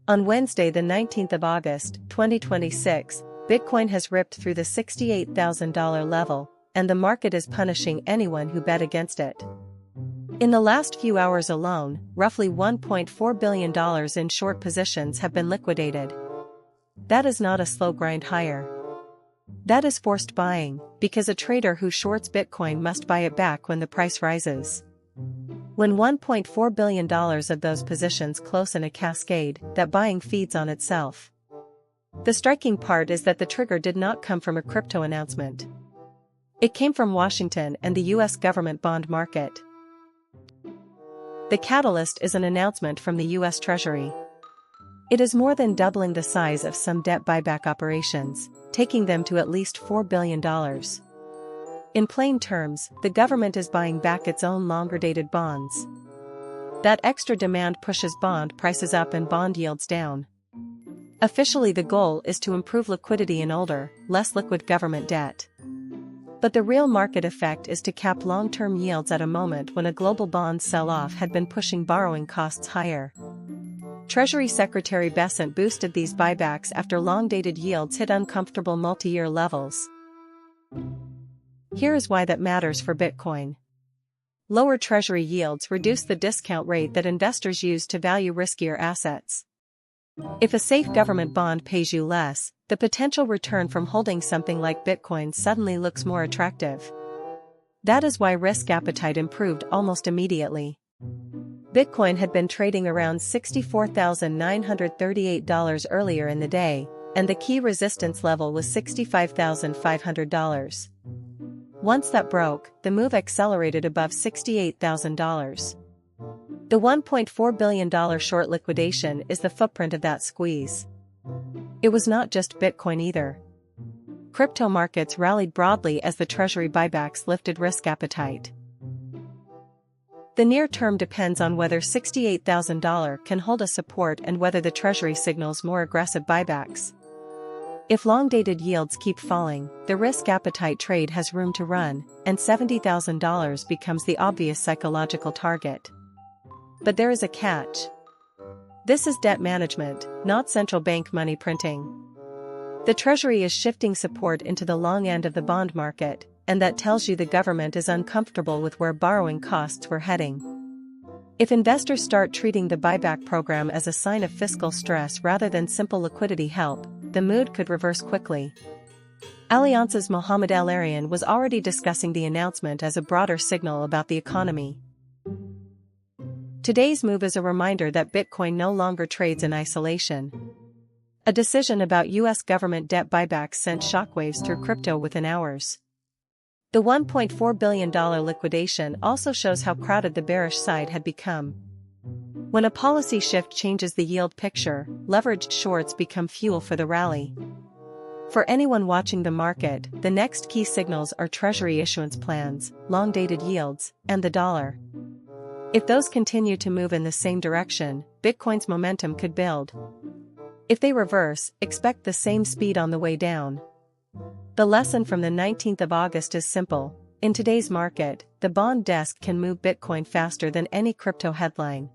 On Wednesday, the 19th of August, 2026, Bitcoin has ripped through the $68,000 level, and the market is punishing anyone who bet against it. In the last few hours alone, roughly $1.4 billion in short positions have been liquidated. That is not a slow grind higher. That is forced buying, because a trader who shorts Bitcoin must buy it back when the price rises. When $1.4 billion of those positions close in a cascade, that buying feeds on itself. The striking part is that the trigger did not come from a crypto announcement. It came from Washington and the US government bond market. The catalyst is an announcement from the US Treasury. It is more than doubling the size of some debt buyback operations, taking them to at least $4 billion. In plain terms, the government is buying back its own longer-dated bonds. That extra demand pushes bond prices up and bond yields down. Officially, the goal is to improve liquidity in older, less liquid government debt. But the real market effect is to cap long-term yields at a moment when a global bond sell-off had been pushing borrowing costs higher. Treasury Secretary Bessent boosted these buybacks after long-dated yields hit uncomfortable multi-year levels. Here is why that matters for Bitcoin. Lower Treasury yields reduce the discount rate that investors use to value riskier assets. If a safe government bond pays you less, the potential return from holding something like Bitcoin suddenly looks more attractive. That is why risk appetite improved almost immediately. Bitcoin had been trading around $64,938 earlier in the day, and the key resistance level was $65,500. Once that broke, the move accelerated above $68,000. The $1.4 billion short liquidation is the footprint of that squeeze. It was not just Bitcoin either. Crypto markets rallied broadly as the Treasury buybacks lifted risk appetite. The near term depends on whether $68,000 can hold a support and whether the Treasury signals more aggressive buybacks. If long-dated yields keep falling, the risk appetite trade has room to run, and $70,000 becomes the obvious psychological target. But there is a catch. This is debt management, not central bank money printing. The Treasury is shifting support into the long end of the bond market, and that tells you the government is uncomfortable with where borrowing costs were heading. If investors start treating the buyback program as a sign of fiscal stress rather than simple liquidity help, the mood could reverse quickly. Allianz's Mohamed El-Erian was already discussing the announcement as a broader signal about the economy. Today's move is a reminder that Bitcoin no longer trades in isolation. A decision about US government debt buybacks sent shockwaves through crypto within hours. The $1.4 billion liquidation also shows how crowded the bearish side had become. When a policy shift changes the yield picture, leveraged shorts become fuel for the rally. For anyone watching the market, the next key signals are Treasury issuance plans, long-dated yields, and the dollar. If those continue to move in the same direction, Bitcoin's momentum could build. If they reverse, expect the same speed on the way down. The lesson from the 19th of August is simple. In today's market, the bond desk can move Bitcoin faster than any crypto headline.